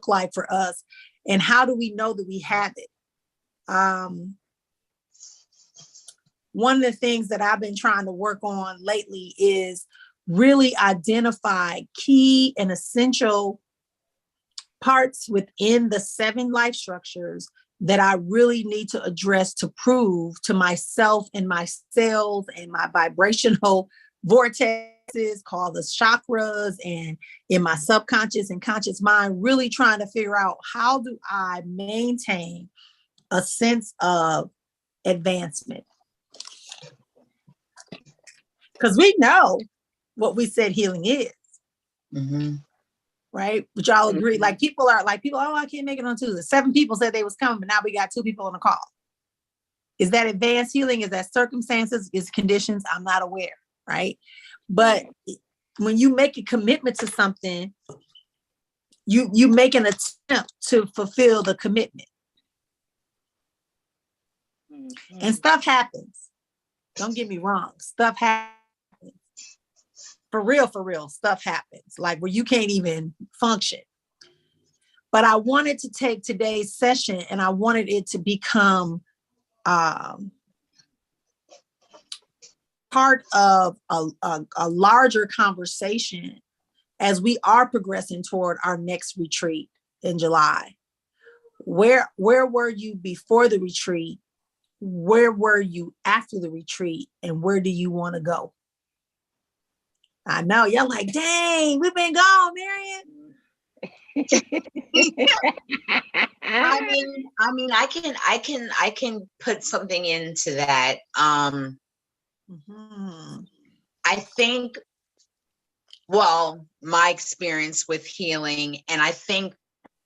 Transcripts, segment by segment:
look like for us? And how do we know that we have it? One of the things that I've been trying to work on lately is really identify key and essential parts within the 7 life structures that I really need to address to prove to myself and my cells and my vibrational vortexes called the chakras and in my subconscious and conscious mind, really trying to figure out how do I maintain a sense of advancement? Because we know what we said healing is. Mm-hmm. Right? But y'all agree. Like people, oh, I can't make it on Tuesday. 7 people said they was coming, but now we got 2 people on the call. Is that advanced healing? Is that circumstances? Is conditions? I'm not aware, right? But when you make a commitment to something, you make an attempt to fulfill the commitment. Mm-hmm. And stuff happens. Don't get me wrong. Stuff happens. For real, stuff happens, like where you can't even function. But I wanted to take today's session and I wanted it to become part of a larger conversation as we are progressing toward our next retreat in July. Where were you before the retreat? Where were you after the retreat? And where do you want to go? I know y'all like, dang, we've been gone, Marion. I mean, I can put something into that. Mm-hmm. I think, well, my experience with healing, and I think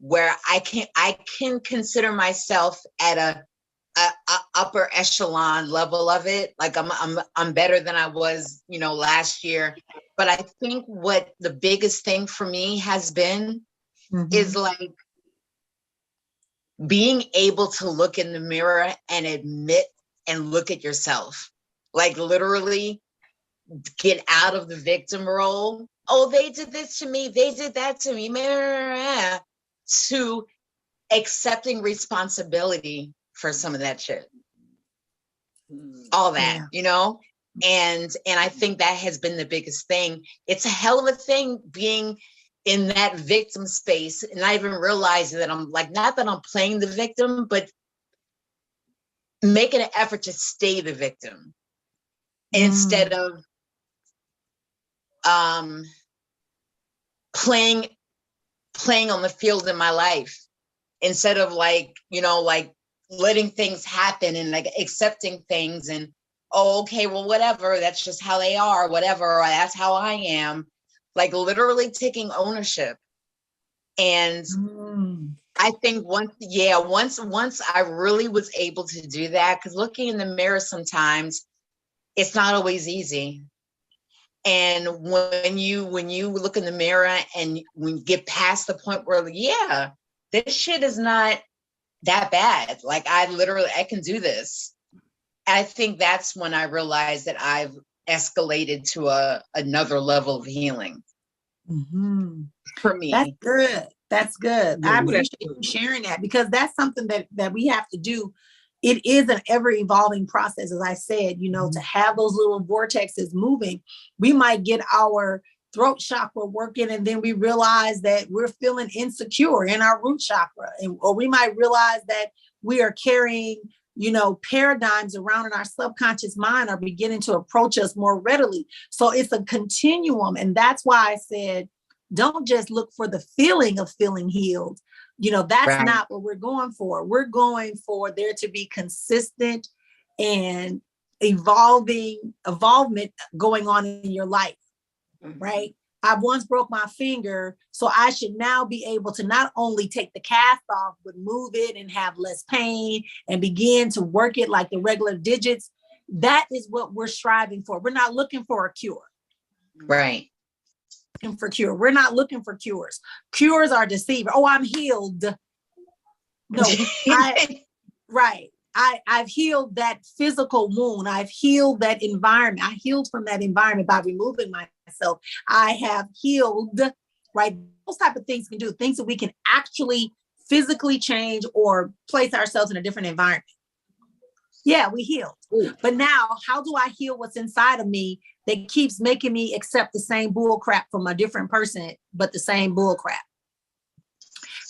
where I can consider myself at a upper echelon level of it. Like I'm better than I was, last year. But I think what the biggest thing for me has been is like being able to look in the mirror and admit and look at yourself. Like literally get out of the victim role. Oh, they did this to me. They did that to me. To accepting responsibility for some of that shit. All that, And I think that has been the biggest thing. It's a hell of a thing being in that victim space and not even realizing that I'm like, not that I'm playing the victim, but making an effort to stay the victim instead of playing on the field in my life, instead of like letting things happen and like accepting things and, oh, okay, well, whatever, that's just how they are, whatever, or that's how I am. Like literally taking ownership. And I think once I really was able to do that, because looking in the mirror sometimes, it's not always easy. And when you look in the mirror and when you get past the point where, this shit is not that bad. Like I can do this. I think that's when I realized that I've escalated to another level of healing. For me. That's good. That's good. I appreciate you sharing that, because that's something that we have to do. It is an ever evolving process. As I said, to have those little vortexes moving, we might get our throat chakra working, and then we realize that we're feeling insecure in our root chakra. Or we might realize that we are carrying, paradigms around in our subconscious mind are beginning to approach us more readily. So it's a continuum. And that's why I said, don't just look for the feeling of feeling healed. That's not what we're going for. We're going for there to be consistent and involvement going on in your life, right? I once broke my finger, so I should now be able to not only take the cast off, but move it and have less pain and begin to work it like the regular digits. That is what we're striving for. We're not looking for a cure. Right. We're not looking for cures. Cures are deceiver. Oh, I'm healed. No, I've healed that physical wound. I've healed that environment. I healed from that environment by removing myself. I have healed right? Those type of things can do things that we can actually physically change or place ourselves in a different environment. Yeah, we healed. Ooh. But now, how do I heal what's inside of me that keeps making me accept the same bull crap from a different person, but the same bull crap?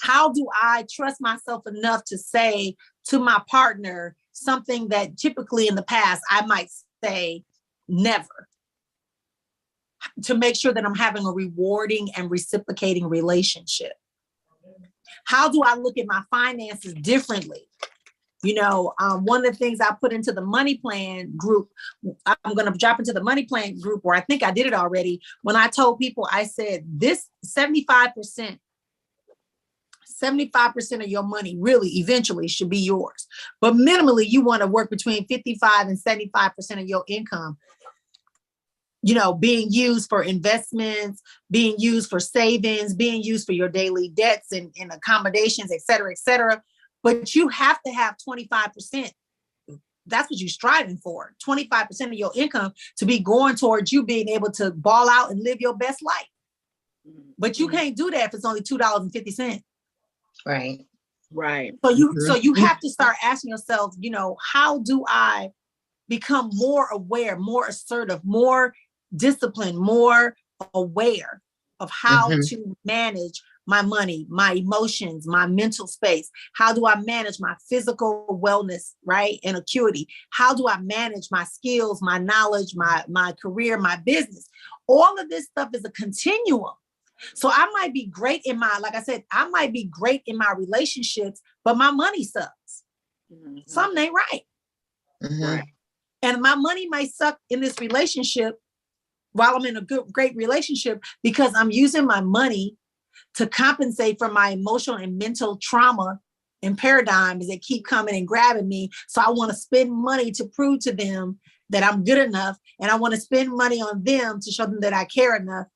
How do I trust myself enough to say to my partner something that typically in the past I might say never, to make sure that I'm having a rewarding and reciprocating relationship? How do I look at my finances differently? You know, one of the things I put into the money plan group, I'm going to drop into the money plan group, or I think I did it already. When I told people, I said, this 75% of your money really eventually should be yours. But minimally, you want to work between 55 and 75% of your income, you know, being used for investments, being used for savings, being used for your daily debts and accommodations, et cetera, et cetera. But you have to have 25%. That's what you're striving for. 25% of your income to be going towards you being able to ball out and live your best life. But you can't do that if it's only $2.50. Right. Right. So you have to start asking yourself, you know, how do I become more aware, more assertive, more disciplined, more aware of how to manage my money, my emotions, my mental space? How do I manage my physical wellness, right? And acuity? How do I manage my skills, my knowledge, my career, my business? All of this stuff is a continuum. So I might be great in like I said, I might be great in my relationships, but my money sucks. Something ain't right. Right. And my money might suck in this relationship while I'm in a great relationship, because I'm using my money to compensate for my emotional and mental trauma and paradigms that keep coming and grabbing me. So I want to spend money to prove to them that I'm good enough. And I want to spend money on them to show them that I care enough.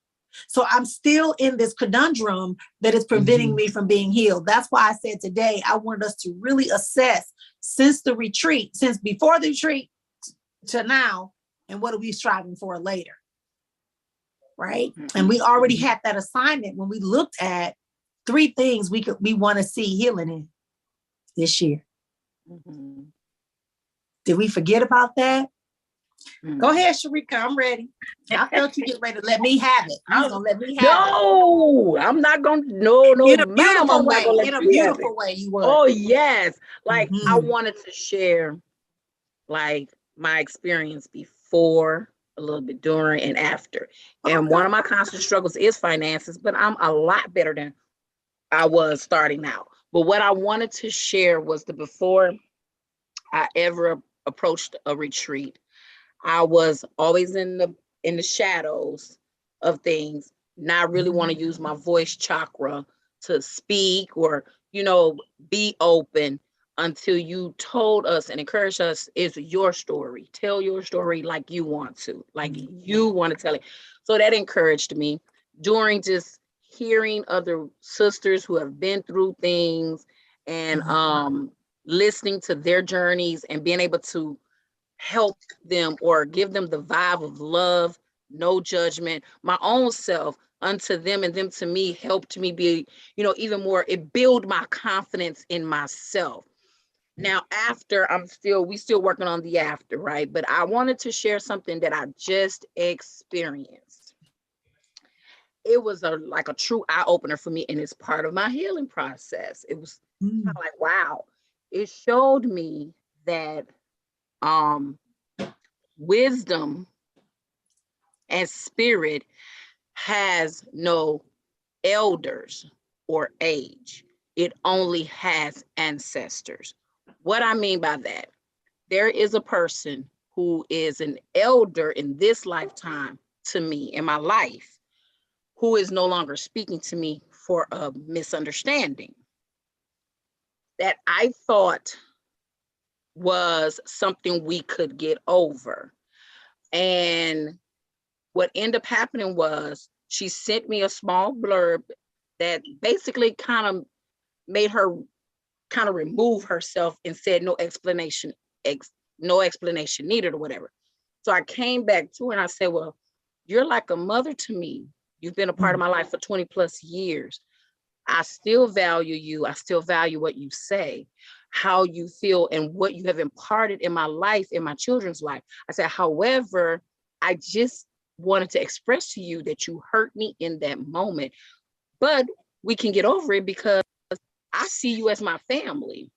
So I'm still in this conundrum that is preventing me from being healed. That's why I said today, I wanted us to really assess since before the retreat to now, and what are we striving for later? Right. And we already had that assignment when we looked at 3 things we want to see healing in this year. Did we forget about that? Go ahead, Sharika. I'm ready. I felt you get ready to let me have it. You was gonna let me have it. No, I'm not gonna. No, In a ma'am. beautiful I'm way. not gonna let In a you have it. beautiful way, you would. Oh yes. Like I wanted to share, like my experience before, a little bit during, and after. And one of my constant struggles is finances, but I'm a lot better than I was starting out. But what I wanted to share was the before I ever approached a retreat, I was always in the shadows of things, not really want to use my voice chakra to speak or, you know, be open until you told us and encouraged us, it's your story. Tell your story like you want to, like you want to tell it. So that encouraged me during just hearing other sisters who have been through things and listening to their journeys and being able to help them or give them the vibe of love, no judgment, my own self unto them and them to me helped me be, you know, even more, it built my confidence in myself. Now, after we still working on the after, right? But I wanted to share something that I just experienced. It was like a true eye opener for me, and it's part of my healing process. It was kind of like, wow, it showed me that wisdom and spirit has no elders or age. It only has ancestors. What I mean by that, there is a person who is an elder in this lifetime to me in my life, who is no longer speaking to me for a misunderstanding that I thought was something we could get over. And what ended up happening was she sent me a small blurb that basically kind of made her kind of remove herself and said no explanation needed or whatever. So I came back to her and I said, well, you're like a mother to me. You've been a part of my life for 20 plus years. I still value you. I still value what you say, how you feel, and what you have imparted in my life, in my children's life. I said, however, I just wanted to express to you that you hurt me in that moment, but we can get over it because I see you as my family.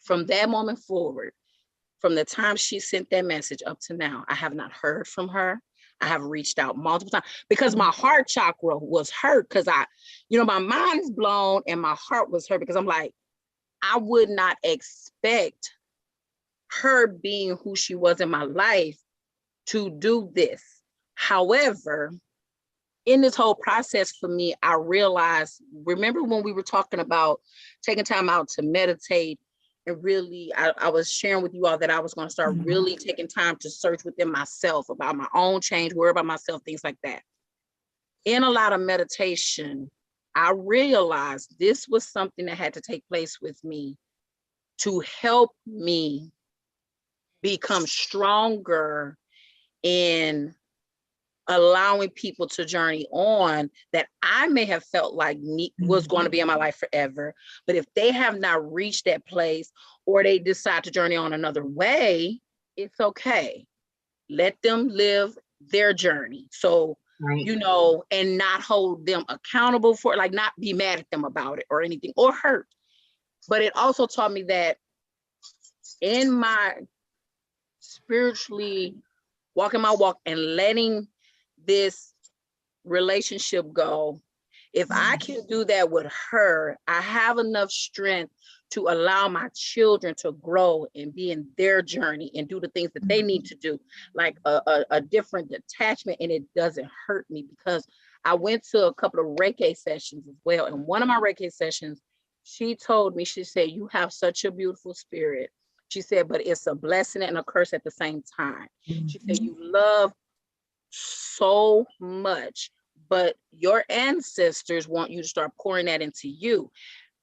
From that moment forward, from the time she sent that message up to now, I have not heard from her. I have reached out multiple times because my heart chakra was hurt because my mind is blown and my heart was hurt because I'm like, I would not expect her being who she was in my life to do this. However, in this whole process for me, I realized, remember when we were talking about taking time out to meditate and really, I was sharing with you all that I was going to start really taking time to search within myself about my own change, worry about myself, things like that. In a lot of meditation, I realized this was something that had to take place with me to help me become stronger in allowing people to journey on that I may have felt like was going to be in my life forever. But if they have not reached that place or they decide to journey on another way, it's okay. Let them live their journey. So, Right. And not hold them accountable for it, like not be mad at them about it or anything or hurt. But it also taught me that in my spiritually walking my walk and letting this relationship go, if I can do that with her, I have enough strength to allow my children to grow and be in their journey and do the things that they need to do, like a different detachment, and it doesn't hurt me because I went to a couple of Reiki sessions as well. And one of my Reiki sessions, she told me, she said, you have such a beautiful spirit. She said, but it's a blessing and a curse at the same time. She said, you love so much, but your ancestors want you to start pouring that into you.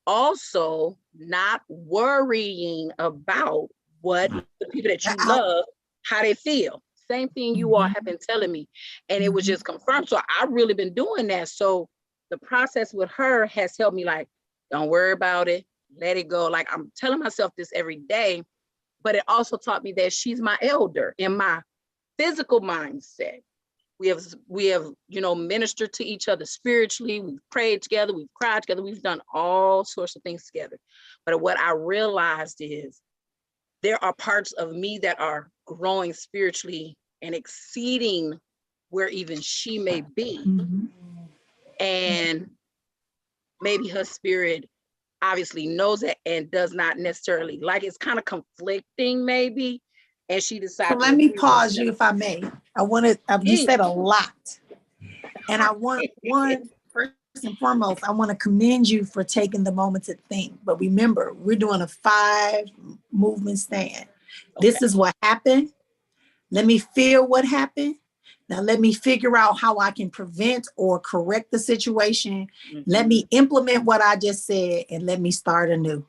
Also, not worrying about what the people that you love, how they feel. Same thing you all have been telling me. And it was just confirmed. So I've really been doing that. So the process with her has helped me, like, don't worry about it. Let it go. Like, I'm telling myself this every day, but it also taught me that she's my elder in my physical mindset. We have, ministered to each other spiritually. We've prayed together. We've cried together. We've done all sorts of things together. But what I realized is there are parts of me that are growing spiritually and exceeding where even she may be. And maybe her spirit obviously knows it and does not necessarily like it's kind of conflicting maybe. And she decided. So let me pause you if I may. You said a lot. And I want first and foremost, I want to commend you for taking the moment to think. But remember, we're doing a 5 movement stand. Okay. This is what happened. Let me feel what happened. Now let me figure out how I can prevent or correct the situation. Let me implement what I just said and let me start anew.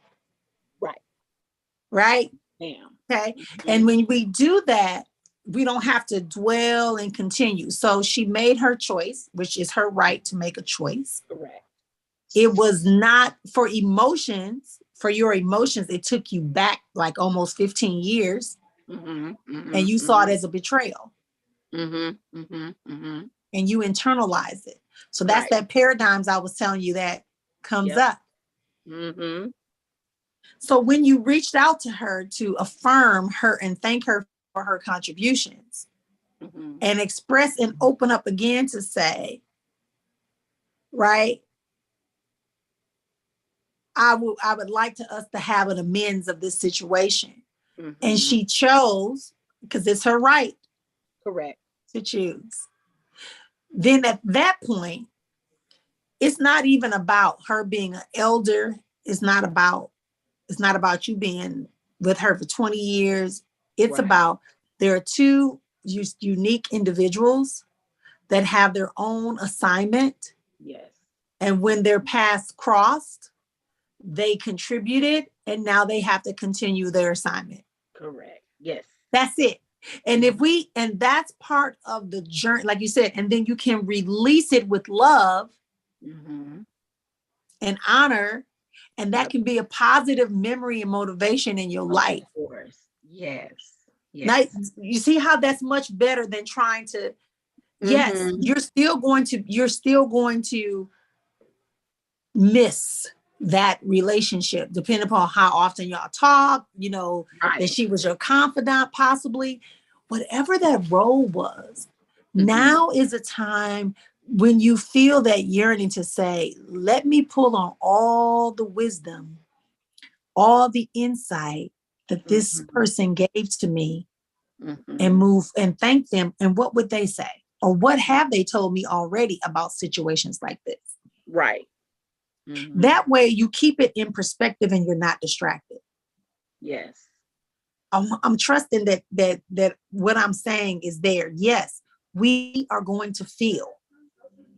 Right? Bam. Okay. And when we do that, we don't have to dwell and continue. So she made her choice, which is her right to make a choice. Correct. It was not for emotions. For your emotions, it took you back like almost 15 years. And you saw it as a betrayal. And you internalized it. So that's that paradigms I was telling you that comes up. So when you reached out to her to affirm her and thank her for her contributions and express and open up again to say, right, I would like us to have an amends of this situation. And she chose, because it's her right. Correct. To choose. Then at that point, it's not even about her being an elder. It's not about you being with her for 20 years. It's about there are 2 unique individuals that have their own assignment. Yes. And when their paths crossed, they contributed and now they have to continue their assignment. Correct. Yes. That's it. And and that's part of the journey, like you said, and then you can release it with love and honor. And that can be a positive memory and motivation in your life. Of course. Yes. Now, you see how that's much better than trying to, yes, you're still going to miss that relationship, depending upon how often y'all talk, that she was your confidant, possibly. Whatever that role was, now is a time when you feel that yearning to say, let me pull on all the wisdom, all the insight that this person gave to me and move and thank them. And what would they say? Or what have they told me already about situations like this? Right. That way you keep it in perspective and you're not distracted. Yes. I'm trusting that what I'm saying is there. Yes, we are going to feel.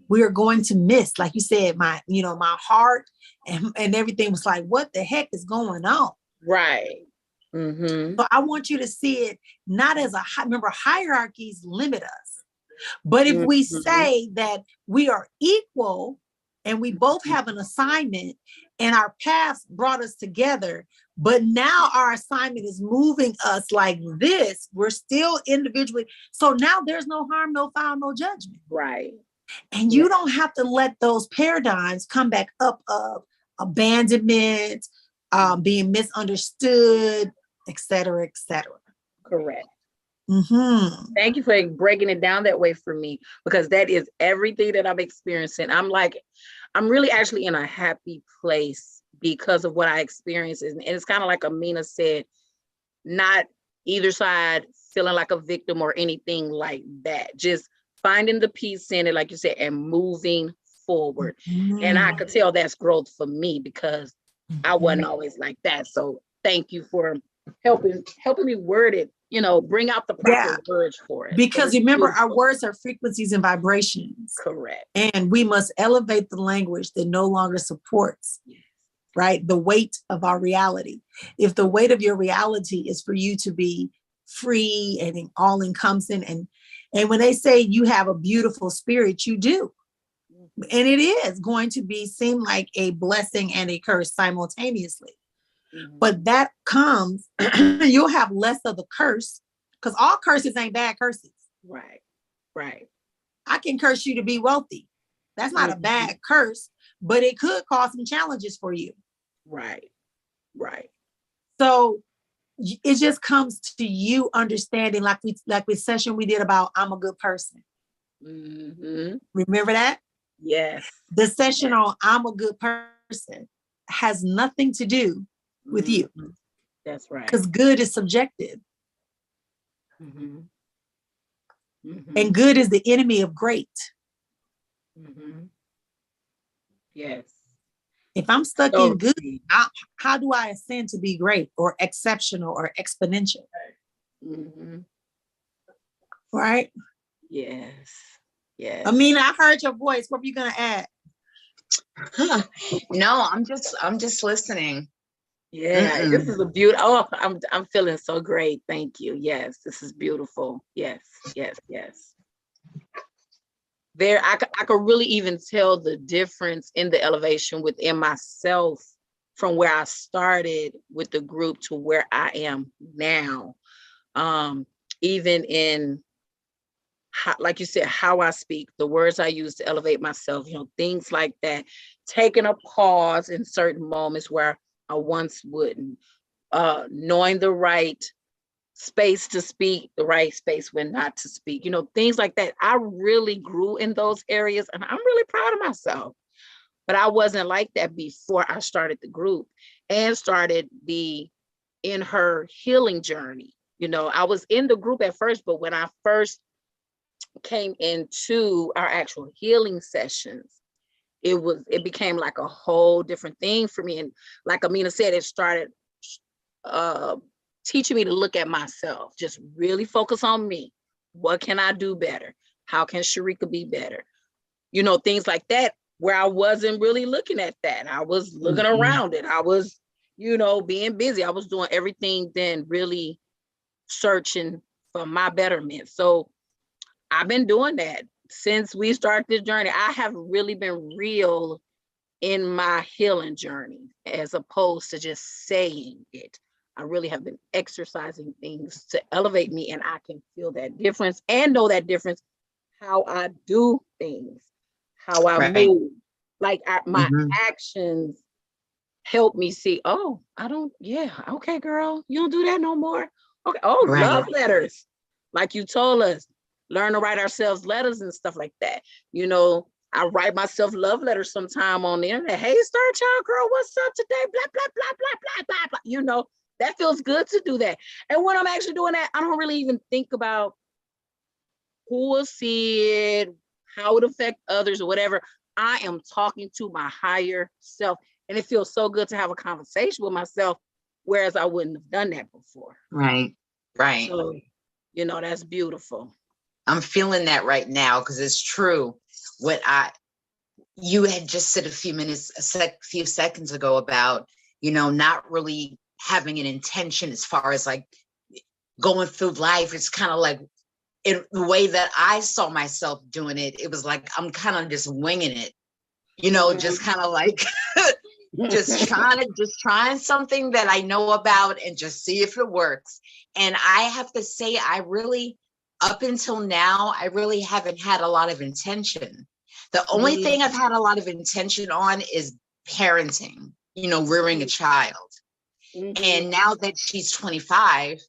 We are going to miss, like you said, my heart and everything was like, what the heck is going on? Right. So I want you to see it not as remember, hierarchies limit us. But if we say that we are equal and we both have an assignment and our paths brought us together, but now our assignment is moving us like this, we're still individually. So now there's no harm, no foul, no judgment. Right. And you don't have to let those paradigms come back up of abandonment, being misunderstood, et cetera, et cetera. Correct. Thank you for breaking it down that way for me, because that is everything that I'm experiencing. I'm really actually in a happy place because of what I experienced. And it's kind of like Amina said, not either side feeling like a victim or anything like that. Just finding the peace in it, like you said, and moving forward. And I could tell that's growth for me because I wasn't always like that. So thank you for helping me word it, bring out the proper words for it. Because remember, our words are frequencies and vibrations. Correct. And we must elevate the language that no longer supports, right, the weight of our reality. If the weight of your reality is for you to be free and all encompassing, and when they say you have a beautiful spirit, you do. And it is going to seem like a blessing and a curse simultaneously. But that comes, you'll have less of the curse, because all curses ain't bad curses. Right. Right. I can curse you to be wealthy. That's not a bad curse, but it could cause some challenges for you. Right. Right. So it just comes to you understanding, like the session we did about I'm a good person. Remember that? Yes. The session on I'm a good person has nothing to do with you. That's right. Because good is subjective. And good is the enemy of great. Yes. If I'm stuck in good, how do I ascend to be great or exceptional or exponential? Right? Yes. Yes. Amina, I heard your voice. What were you gonna add? No, I'm just listening. Yeah, this is a beautiful. Oh, I'm feeling so great. Thank you. Yes, this is beautiful. Yes, yes, yes. I could really even tell the difference in the elevation within myself from where I started with the group to where I am now. Even in like you said, how I speak, the words I use to elevate myself, things like that. Taking a pause in certain moments where I once wouldn't, knowing the right space to speak, the right space when not to speak, things like that. I really grew in those areas and I'm really proud of myself. But I wasn't like that before I started the group and started in her healing journey. I was in the group at first, but when I first came into our actual healing sessions, it became like a whole different thing for me. And like Amina said, it started teaching me to look at myself, just really focus on me. What can I do better? How can Sharika be better? Things like that, where I wasn't really looking at that. I was looking around it. I was, being busy. I was doing everything then really searching for my betterment. So I've been doing that since we started this journey. I have really been real in my healing journey as opposed to just saying it. I really have been exercising things to elevate me, and I can feel that difference and know that difference how I do things, how I move. Like my actions help me see, oh, okay, girl, you don't do that no more. Okay, love letters. Like you told us, learn to write ourselves letters and stuff like that. You know, I write myself love letters sometime on the internet. Hey, Star Child girl, what's up today? Blah, blah, blah, blah, blah, blah, blah. You know, that feels good to do that. And when I'm actually doing that, I don't really even think about who will see it, how it affect others or whatever. I am talking to my higher self. And it feels so good to have a conversation with myself, whereas I wouldn't have done that before. Right. So, you know, that's beautiful. I'm feeling that right now because it's true. What you had just said a few seconds ago about, you know, not really having an intention as far as like going through life. It's kind of like in the way that I saw myself doing it. It was like I'm kind of just winging it, you know, just kind of like just trying something that I know about and just see if it works. And I have to say, up until now, I really haven't had a lot of intention. The only thing I've had a lot of intention on is parenting, you know, rearing a child. And now that she's 25,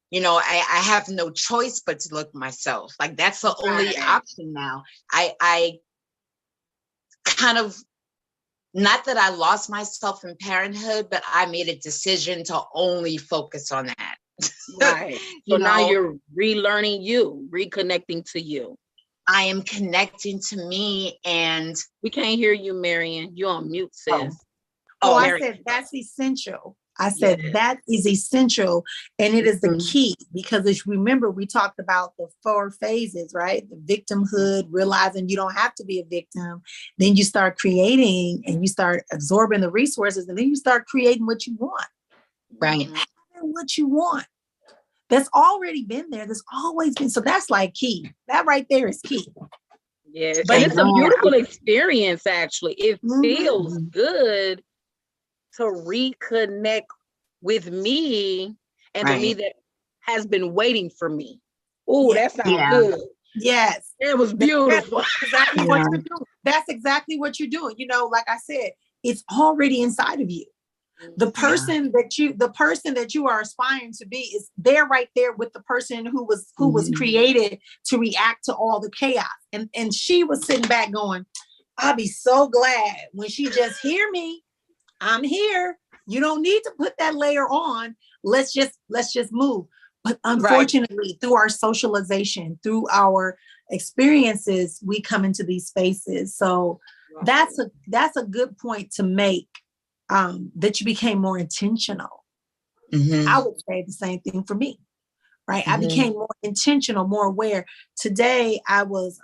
you know, I have no choice but to look myself. Like that's the only option now. I kind of, not that I lost myself in parenthood, but I made a decision to only focus on that. Right. So now you're relearning you, reconnecting to you. I am connecting to me, and we can't hear you, Marion. You're on mute, sis. I said that's essential. I said that is essential, and it is the key, because if you remember, we talked about the 4 phases, right? The victimhood, realizing you don't have to be a victim. Then you start creating and you start absorbing the resources, and then you start creating what you want. Right. What you want. That's already been there. There's always been. So that's like key. That right there is key. Yeah, but it's a beautiful experience, actually. It feels good to reconnect with me and the me that has been waiting for me. Oh, that sounds good. Yes. It was beautiful. That's exactly what you're doing. That's exactly what you're doing. You know, like I said, it's already inside of you. The person that you are aspiring to be is there, right there with the person who was created to react to all the chaos. And she was sitting back going, I'll be so glad when she just hear me. I'm here. You don't need to put that layer on. Let's just move. But unfortunately, through our socialization, through our experiences, we come into these spaces. So that's a good point to make, that you became more intentional. I would say the same thing for me, right? I became more intentional, more aware. Today, I was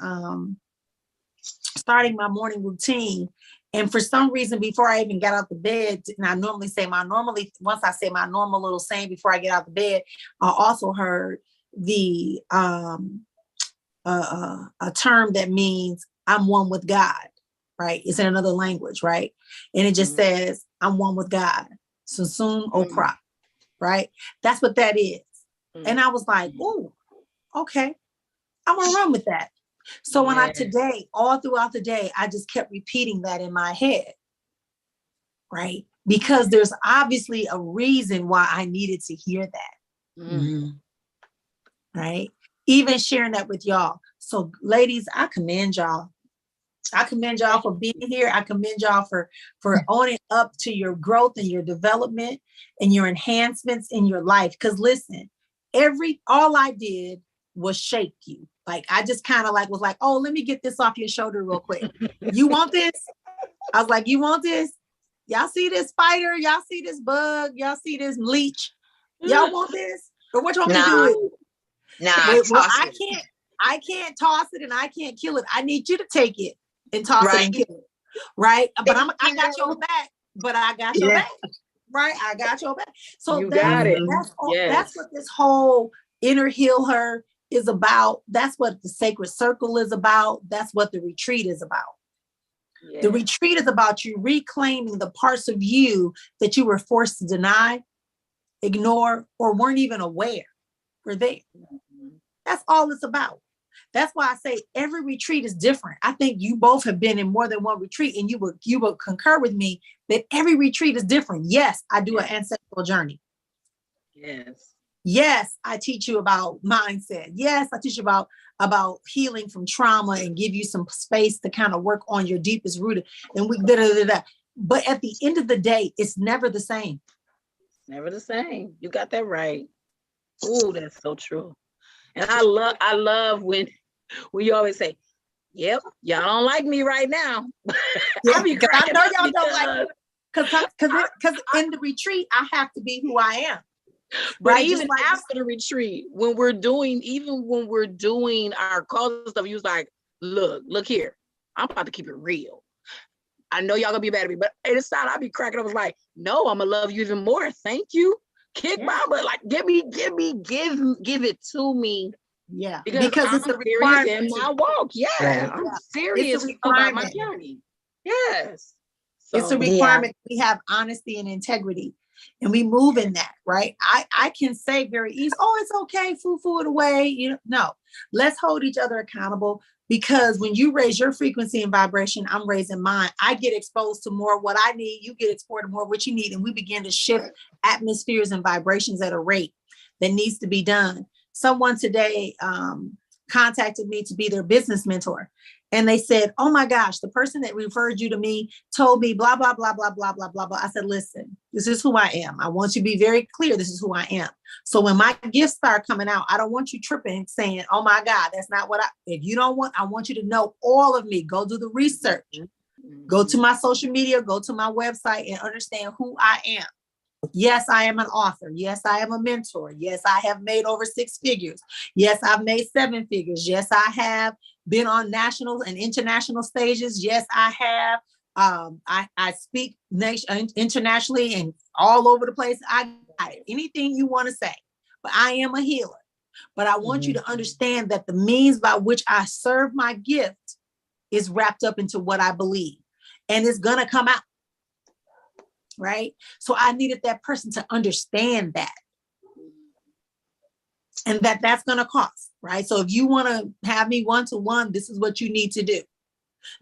starting my morning routine. And for some reason, before I even got out the bed, and I normally say once I say my normal little saying before I get out the bed, I also heard the a term that means I'm one with God, right? It's in another language, right? And it just says, I'm one with God. Susum Okra, right? That's what that is. And I was like, oh, okay, I'm gonna run with that. So when all throughout the day, I just kept repeating that in my head, right? Because there's obviously a reason why I needed to hear that, right? Even sharing that with y'all. So ladies, I commend y'all. I commend y'all for being here. I commend y'all for owning up to your growth and your development and your enhancements in your life. Because listen, all I did was shake you. Like, I just kind of was like, oh, let me get this off your shoulder real quick. You want this? I was like, you want this? Y'all see this spider? Y'all see this bug? Y'all see this leech? Y'all want this? Or what you want me to do? I can't toss it and I can't kill it. I need you to take it and toss it and kill it. Right? But I got your back. But I got your back. Right? I got your back. So that's what this whole Inner Heal Her is about. That's what the Sacred Circle is about. That's what the retreat is about. Yeah. The retreat is about you reclaiming the parts of you that you were forced to deny, ignore, or weren't even aware were there. That's all it's about. That's why I say every retreat is different. I think you both have been in more than one retreat, and you will concur with me that every retreat is different. Yes, I do an ancestral journey. Yes. Yes, I teach you about mindset. Yes, I teach you about healing from trauma and give you some space to kind of work on your deepest root. And we But at the end of the day, it's never the same. Never the same. You got that right. Ooh, that's so true. And I love when you always say, "Yep, y'all don't like me right now." Yeah, because I know y'all don't like me. Because in the retreat, I have to be who I am. But right? even after the retreat, when we're doing our calls and stuff, you was like, look here, I'm about to keep it real. I know y'all gonna be mad at me, but inside I'll be cracking up. I was like, no, I'm gonna love you even more. Thank you. Kick my butt, like give it to me. Yeah, because it's a serious in my walk. Yeah, I'm serious about my journey. Yes. So, it's a requirement. We have honesty and integrity, and we move in that, right? I can say very easy, oh, it's okay, foo it away. No, let's hold each other accountable, because when you raise your frequency and vibration, I'm raising mine. I get exposed to more what I need. You get exposed to more what you need, and we begin to shift atmospheres and vibrations at a rate that needs to be done. Someone today contacted me to be their business mentor. And they said, oh my gosh, the person that referred you to me told me blah, blah, blah, blah, blah, blah, blah, blah. I said, listen, this is who I am. I want you to be very clear. This is who I am. So when my gifts start coming out, I don't want you tripping saying, oh my God, that's not what if you don't want, I want you to know all of me. Go do the research, go to my social media, go to my website and understand who I am. Yes, I am an author. Yes, I am a mentor. Yes, I have made over 6 figures. Yes, I've made 7 figures. Yes, I have been on national and international stages. Yes, I have. I speak internationally and all over the place. I got it. Anything you want to say, but I am a healer. But I want you to understand that the means by which I serve my gift is wrapped up into what I believe, and it's going to come out. Right. So I needed that person to understand that. And that's going to cost. Right. So if you want to have me one-to-one, this is what you need to do.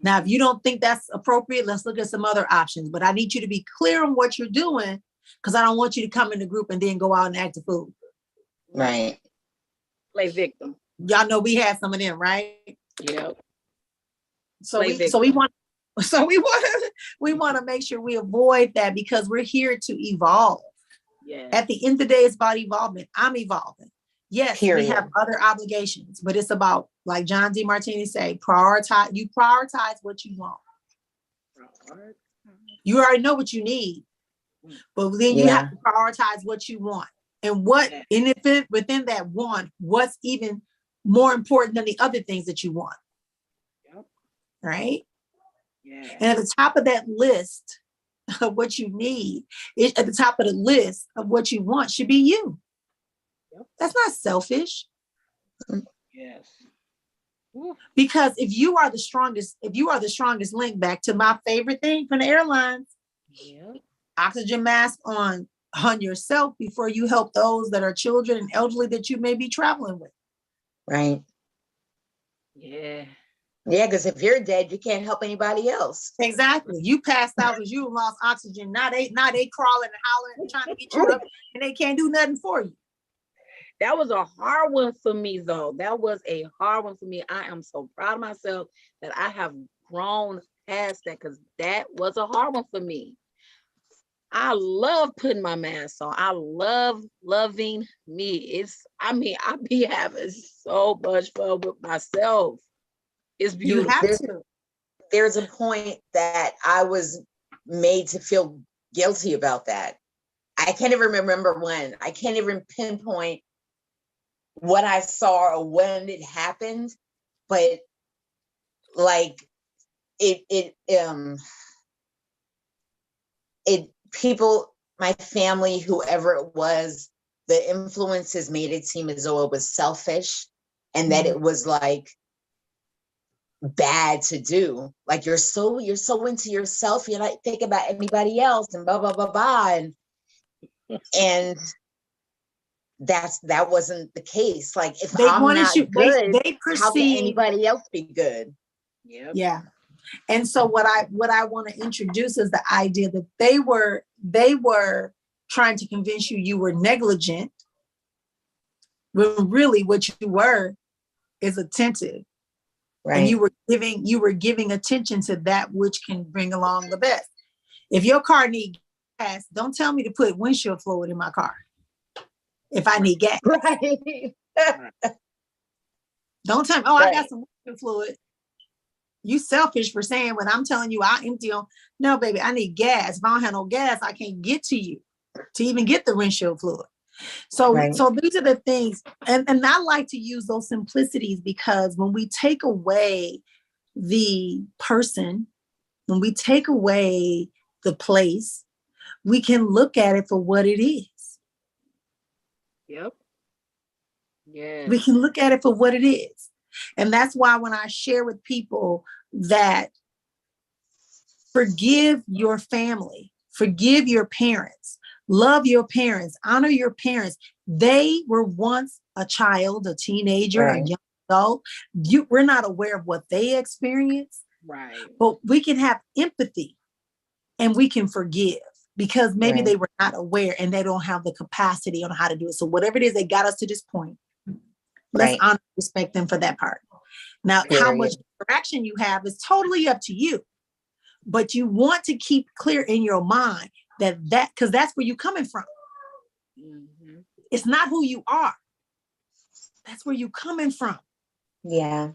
Now, if you don't think that's appropriate, let's look at some other options. But I need you to be clear on what you're doing, because I don't want you to come in the group and then go out and act a fool. Right. Play victim. Y'all know we had some of them, right? Yep. So we want to make sure we avoid that, because we're here to evolve. Yeah. At the end of the day, it's about evolvement. I'm evolving. Yes, we have other obligations, but it's about, like John Demartini say, prioritize. You prioritize what you want. You already know what you need, but then you have to prioritize what you want, and what, and if within that want, what's even more important than the other things that you want. Yep. Right. Yeah. And at the top of that list of what you need, at the top of the list of what you want should be you. Yep. That's not selfish. Yes. Because if you are the strongest link, back to my favorite thing from the airlines, oxygen mask on yourself before you help those that are children and elderly that you may be traveling with. Right. Yeah. Yeah, because if you're dead, you can't help anybody else. Exactly. You passed out because you lost oxygen. Now they crawling and hollering and trying to get you up, and they can't do nothing for you. That was a hard one for me, though. That was a hard one for me. I am so proud of myself that I have grown past that, because that was a hard one for me. I love putting my mask on. I love loving me. I be having so much fun with myself. It's beautiful. You have to. There's a point that I was made to feel guilty about that. I can't even remember when. I can't even pinpoint what I saw or when it happened, but like it people, my family, whoever it was, the influences made it seem as though it was selfish and that it was like bad to do. Like you're so into yourself, you're not thinking about anybody else and blah blah blah blah. And that wasn't the case. Like if I'm not good, how can anybody else be good? Yeah. And so what I want to introduce is the idea that they were trying to convince you were negligent, when really what you were is attentive. Right. And you were giving attention to that which can bring along the best. If your car needs gas, don't tell me to put windshield fluid in my car if I need gas. Right. Don't tell me, I got some windshield fluid. You selfish for saying when I'm telling you I empty on. No, baby, I need gas. If I don't have no gas, I can't get to you to even get the windshield fluid. So these are the things. And I like to use those simplicities because when we take away the person, when we take away the place, we can look at it for what it is. Yep. Yeah. We can look at it for what it is. And that's why when I share with people that forgive your family, forgive your parents, love your parents, honor your parents. They were once a child, a teenager, a young adult. We're not aware of what they experienced. Right. But we can have empathy and we can forgive because maybe they were not aware and they don't have the capacity on how to do it. So whatever it is, they got us to this point. Let's honor and respect them for that part. Now, how much interaction you have is totally up to you. But you want to keep clear in your mind that because that's where you're coming from. Mm-hmm. It's not who you are. That's where you're coming from. Yeah.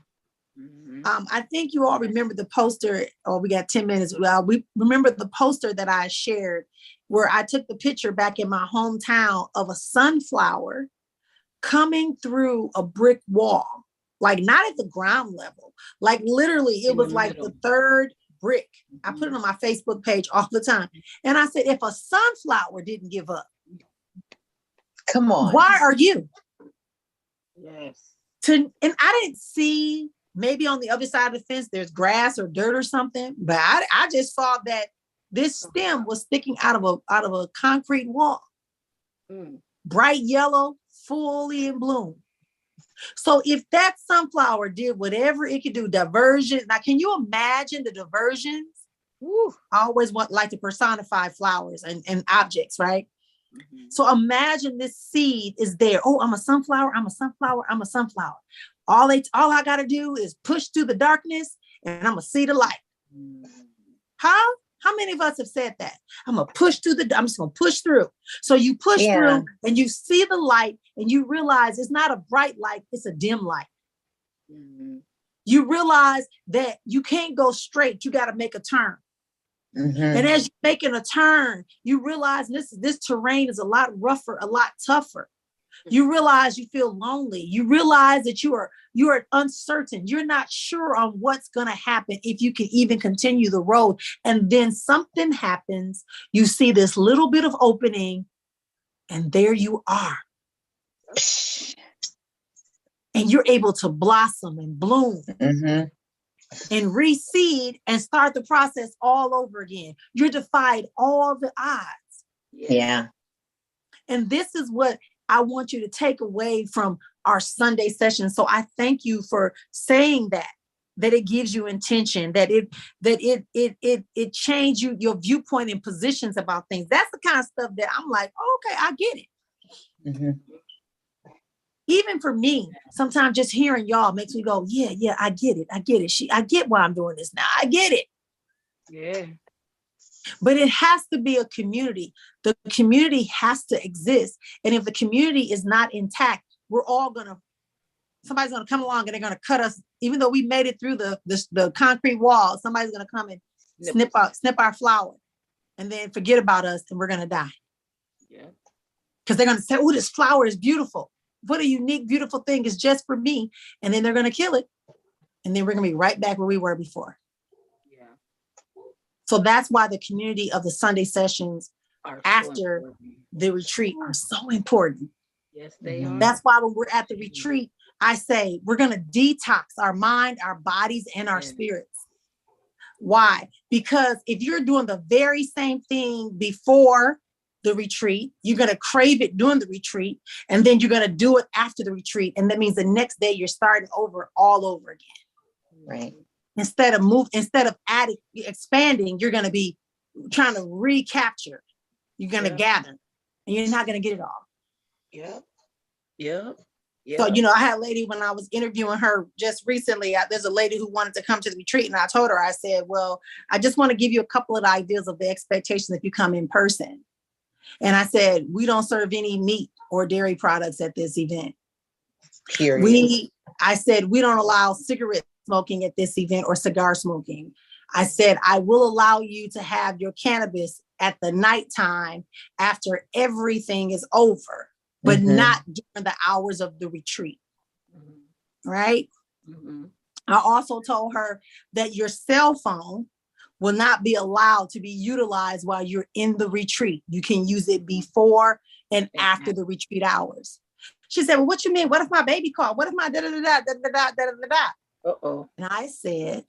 Mm-hmm. I think you all remember the poster, we got 10 minutes. We remember the poster that I shared where I took the picture back in my hometown of a sunflower coming through a brick wall, like not at the ground level, like literally it was like the third brick. I put it on my Facebook page all the time. And I said, if a sunflower didn't give up, come on, why are you? Yes. And I didn't see, maybe on the other side of the fence, there's grass or dirt or something, but I just saw that this stem was sticking out of a concrete wall, bright yellow, fully in bloom. So if that sunflower did whatever it could do, diversion. Now, can you imagine the diversions? Woo, I always like to personify flowers and objects, right? Mm-hmm. So imagine this seed is there. Oh, I'm a sunflower. I'm a sunflower. I'm a sunflower. All I got to do is push through the darkness and I'm going to see the light. Mm-hmm. How many of us have said that? I'm just going to push through. So you push through and you see the light and you realize it's not a bright light, it's a dim light. Mm-hmm. You realize that you can't go straight. You got to make a turn. Mm-hmm. And as you're making a turn, you realize this terrain is a lot rougher, a lot tougher. You realize you feel lonely. You realize that you are uncertain. You're not sure on what's going to happen if you can even continue the road. And then something happens. You see this little bit of opening and there you are. And you're able to blossom and bloom and reseed and start the process all over again. You're defied all the odds. Yeah. And this is what I want you to take away from our Sunday session. So I thank you for saying that it gives you intention, that it changed your viewpoint and positions about things. That's the kind of stuff that I'm like, okay, I get it. Mm-hmm. Even for me, sometimes just hearing y'all makes me go, yeah, I get it. I get why I'm doing this now. I get it. Yeah. But it has to be a community. The community has to exist. And if the community is not intact, somebody's going to come along and they're going to cut us. Even though we made it through the concrete wall, somebody's going to come and snip our flower and then forget about us and we're going to die. Yeah. Because they're going to say, oh, this flower is beautiful. What a unique, beautiful thing is just for me. And then they're going to kill it. And then we're going to be right back where we were before. So that's why the community of the Sunday sessions after the retreat are so important. Yes, they are. That's why when we're at the retreat, I say we're going to detox our mind, our bodies, and our spirits. Why? Because if you're doing the very same thing before the retreat, you're going to crave it during the retreat, and then you're going to do it after the retreat. And that means the next day you're starting over all over again. Right. Instead of expanding, you're going to be trying to recapture. You're going to gather, and you're not going to get it all. Yep. Yep. So, I had a lady when I was interviewing her just recently, there's a lady who wanted to come to the retreat, and I told her, I said, well, I just want to give you a couple of ideas of the expectations if you come in person. And I said, we don't serve any meat or dairy products at this event. Period. I said, we don't allow cigarette smoking at this event or cigar smoking. I said, I will allow you to have your cannabis at the nighttime after everything is over, but not during the hours of the retreat. Right? I also told her that your cell phone will not be allowed to be utilized while you're in the retreat. You can use it before and after the retreat hours. She said, well, what you mean? What if my baby called? What if my da-da-da-da? Uh-oh. And I said,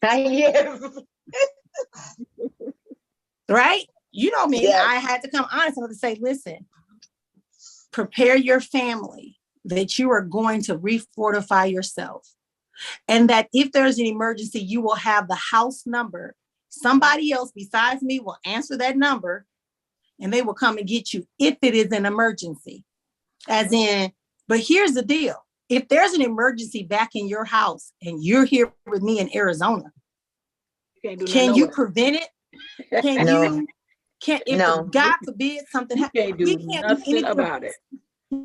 right? You know me. Yes. I had to come honest enough to say, listen, prepare your family that you are going to refortify yourself. And that if there's an emergency, you will have the house number. Somebody else besides me will answer that number, and they will come and get you if it is an emergency. As in, but here's the deal. If there's an emergency back in your house and you're here with me in Arizona, can you prevent it? If God forbid something happens, we can't do nothing about it.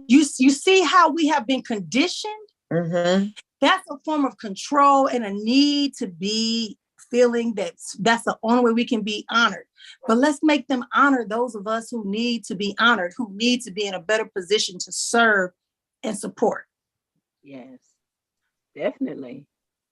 You see how we have been conditioned? That's a form of control and a need to be feeling that's the only way we can be honored. But let's make them honor those of us who need to be honored, who need to be in a better position to serve and support. Yes, definitely.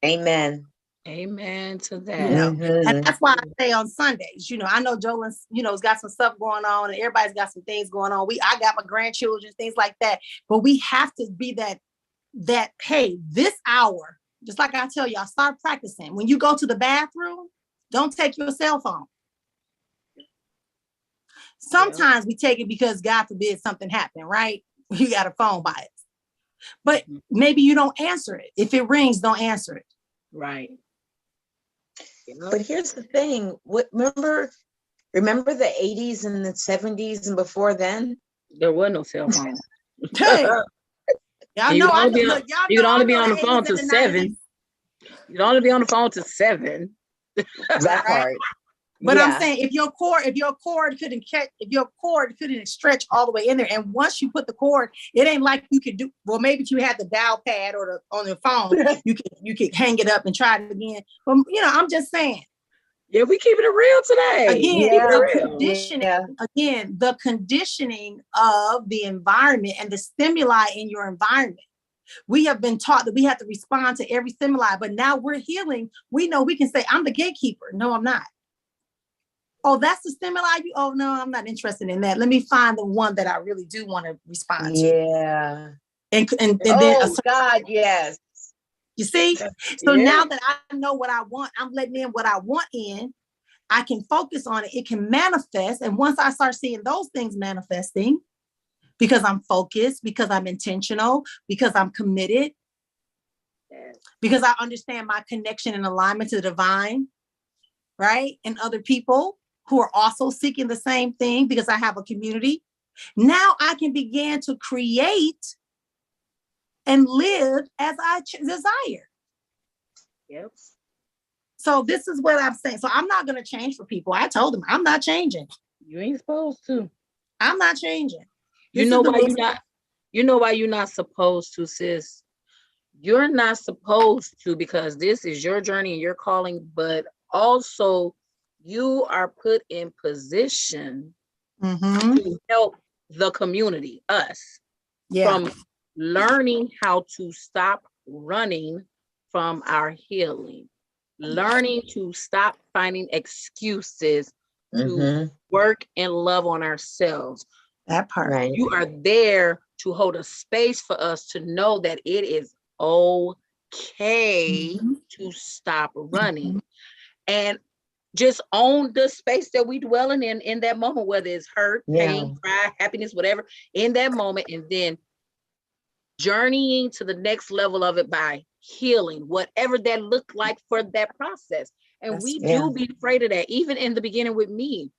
Amen. Amen to that. And that's why I say on Sundays, I know Jolin's, has got some stuff going on and everybody's got some things going on. I got my grandchildren, things like that. But we have to be that, hey, this hour, just like I tell y'all, start practicing. When you go to the bathroom, don't take your cell phone. Sometimes we take it because God forbid something happened, right? You got a phone by it. But maybe you don't answer it. If it rings, don't answer it. Right. But here's the thing. Remember the 80s and the 70s and before then? There was no cell phone. Hey. Y'all know you could only be on the phone till 7. You could only be on the phone till 7. That part. But I'm saying if your cord couldn't stretch all the way in there, and once you put the cord, it ain't like you could do. Well, maybe if you had the dial pad or on your phone, you could hang it up and try it again. But I'm just saying. Yeah, we keeping it real today. Again, the conditioning of the environment and the stimuli in your environment. We have been taught that we have to respond to every stimuli, but now we're healing. We know we can say, I'm the gatekeeper. No, I'm not. Oh, that's the stimuli. Oh, no, I'm not interested in that. Let me find the one that I really do want to respond to. Yeah. And then God, yes. You see? So now that I know what I want, I'm letting in what I want in. I can focus on it. It can manifest. And once I start seeing those things manifesting, because I'm focused, because I'm intentional, because I'm committed, because I understand my connection and alignment to the divine, right? And other people who are also seeking the same thing, because I have a community. Now I can begin to create and live as I desire. Yep. So this is what I'm saying. So I'm not going to change for people. I told them I'm not changing. You ain't supposed to. I'm not changing. You know why you're not supposed to, sis. You're not supposed to, because this is your journey and your calling, but also you are put in position to help the community, us, from learning how to stop running from our healing, learning to stop finding excuses to work and love on ourselves, That part. Right. You are there to hold a space for us to know that it is okay to stop running and just own the space that we dwelling in that moment, whether it's hurt, pain, cry, happiness, whatever, in that moment, and then journeying to the next level of it by healing, whatever that looked like for that process. And we do be afraid of that. Even in the beginning with me,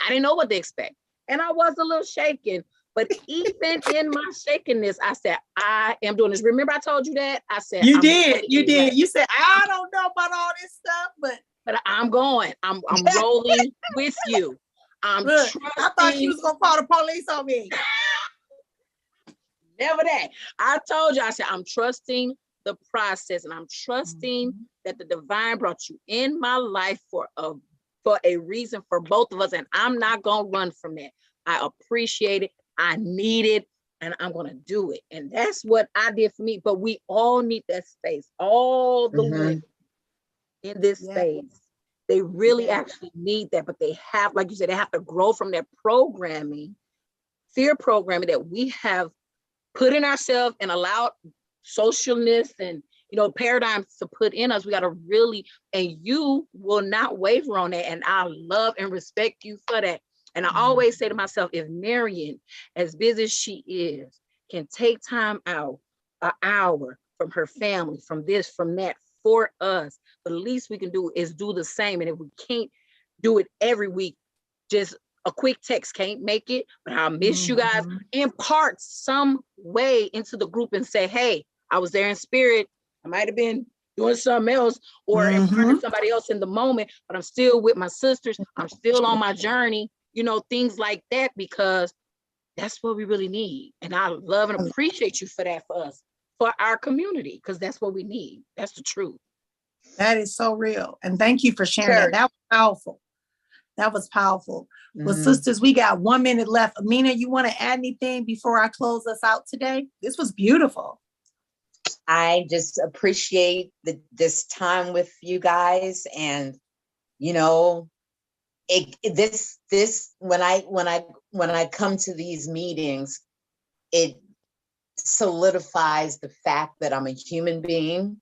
I didn't know what to expect. And I was a little shaken. But even in my shakenness, I said, I am doing this. Remember I told you that? I said, you did. You said, I don't know about all this stuff, but I'm going. I'm rolling with you. I'm trusting. I thought she was going to call the police on me. Never that. I told you, I said, I'm trusting the process, and I'm trusting that the divine brought you in my life for a reason for both of us. And I'm not going to run from that. I appreciate it. I need it, and I'm going to do it. And that's what I did for me. But we all need that space. All the women in this space, they really actually need that. But they have, like you said, they have to grow from that programming, fear programming that we have put in ourselves and allowed socialness and, paradigms to put in us. We got to really, and you will not waver on that. And I love and respect you for that. And I always say to myself, if Marion, as busy as she is, can take time out, an hour from her family, from this, from that, for us, the least we can do is do the same. And if we can't do it every week, just a quick text can't make it, but I'll miss you guys. Impart some way into the group and say, hey, I was there in spirit. I might have been doing something else or imparting somebody else in the moment, but I'm still with my sisters. I'm still on my journey, things like that, because that's what we really need. And I love and appreciate you for that, for us, for our community, because that's what we need. That's the truth. That is so real. And thank you for sharing that. That was powerful. That was powerful. Well, sisters, we got 1 minute left. Amina, you want to add anything before I close us out today? This was beautiful. I just appreciate this time with you guys. And, this when I come to these meetings, it solidifies the fact that I'm a human being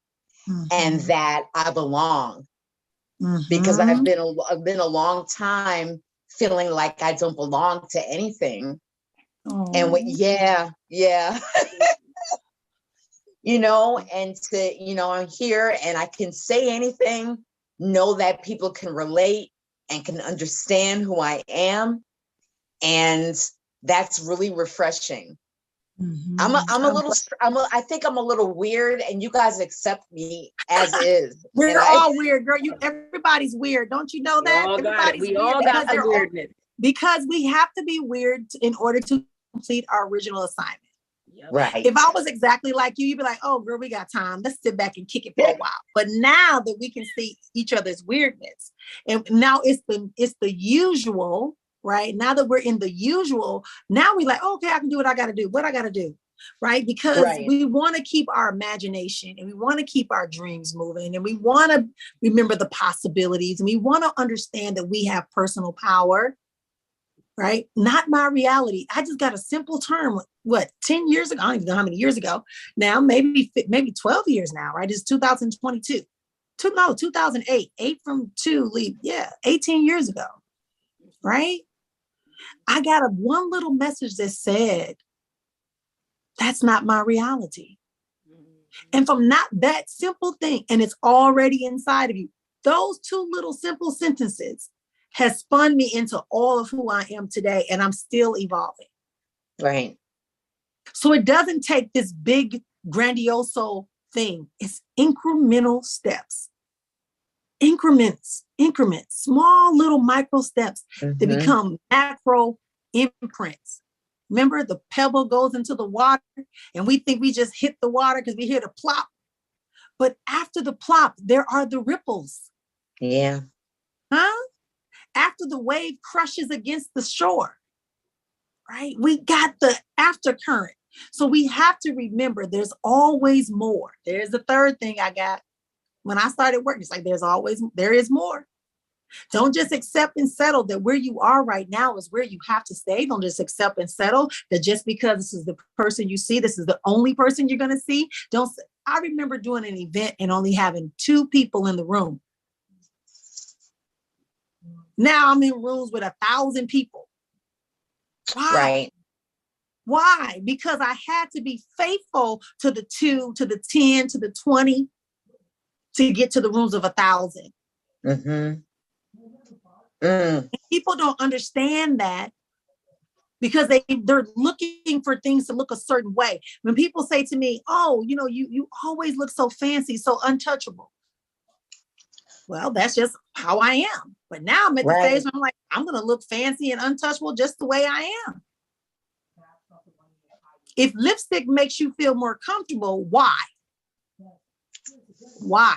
and that I belong. Because I've been a long time feeling like I don't belong to anything. And and to, I'm here and I can say anything, know that people can relate and can understand who I am. And that's really refreshing. I think I'm a little weird, and you guys accept me as is. We're all weird, girl. Everybody's weird. Don't you know that? We all got the weirdness. Because we have to be weird in order to complete our original assignment. Right. If I was exactly like you, you'd be like, oh, girl, we got time. Let's sit back and kick it for a while. But now that we can see each other's weirdness, and now it's the usual, right? Now that we're in the usual, now we're like, okay, I can do what I got to do. What I got to do. Right? Because we want to keep our imagination and we want to keep our dreams moving and we want to remember the possibilities and we want to understand that we have personal power, right? Not my reality. I just got a simple term, 10 years ago? I don't even know how many years ago. Now, maybe 12 years now, right? It's 2022. 2008. 8 from 2 leave. Yeah, 18 years ago, right? I got one little message that said, that's not my reality. And from not that simple thing, and it's already inside of you, those 2 little simple sentences has spun me into all of who I am today, and I'm still evolving. Right. So it doesn't take this big, grandioso thing. It's incremental steps. Increments, small little micro steps that become macro imprints. Remember, the pebble goes into the water and we think we just hit the water because we hear the plop. But after the plop, there are the ripples. Yeah. Huh? After the wave crushes against the shore, right? We got the aftercurrent. So we have to remember there's always more. There's the third thing I got when I started working. It's like there is more. Don't just accept and settle that where you are right now is where you have to stay. Don't just accept and settle that just because this is the person you see, this is the only person you're going to see. I remember doing an event and only having 2 people in the room. Now I'm in rooms with 1,000 people. Why? Right. Why? Because I had to be faithful to the 2, to the 10, to the 20 to get to the rooms of 1,000. Mm-hmm. People don't understand that because they're looking for things to look a certain way. When people say to me, oh, you always look so fancy, so untouchable. Well, that's just how I am. But now I'm at the stage where I'm like, I'm going to look fancy and untouchable just the way I am. If lipstick makes you feel more comfortable, why? Why?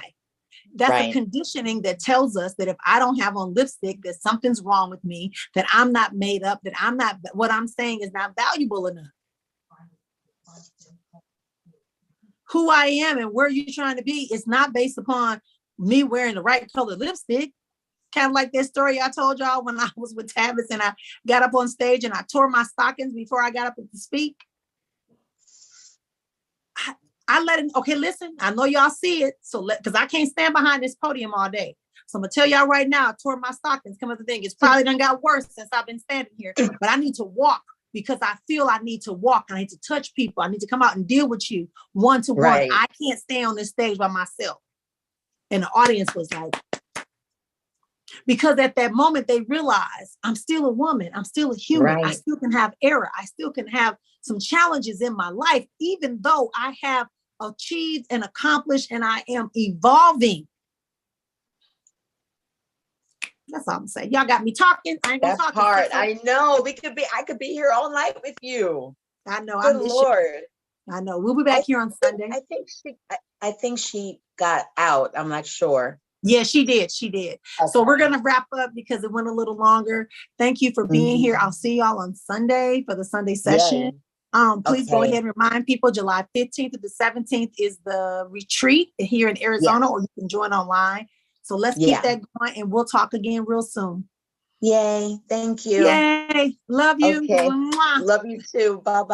That's a conditioning that tells us that if I don't have on lipstick, that something's wrong with me, that I'm not made up, that what I'm saying is not valuable enough. Who I am and where you're trying to be is not based upon me wearing the right color lipstick. Kind of like that story I told y'all when I was with Tavis and I got up on stage and I tore my stockings before I got up to speak. I let him, okay, listen, I know y'all see it. So because I can't stand behind this podium all day. So I'm gonna tell y'all right now, I tore my stockings. Come up the thing. It's probably done got worse since I've been standing here, but I need to walk because I feel I need to walk. I need to touch people. I need to come out and deal with you one-to-one. I can't stay on this stage by myself. And the audience was like, because at that moment they realize I'm still a woman. I'm still a human. I still can have error. I still can have some challenges in my life, even though I have achieved and accomplished and I am evolving. That's all I'm saying. Y'all got me talking. I ain't gonna talk. Hard. I know. I could be here all night with you. I know. Good Lord. I know. We'll be back here on Sunday. I think she got out. I'm not sure. Yeah, she did. She did. Okay. So we're going to wrap up because it went a little longer. Thank you for being here. I'll see y'all on Sunday for the Sunday session. Please go ahead and remind people July 15th to the 17th is the retreat here in Arizona, or you can join online. So let's keep that going and we'll talk again real soon. Yay. Thank you. Yay. Love you. Okay. Love you too. Bye-bye.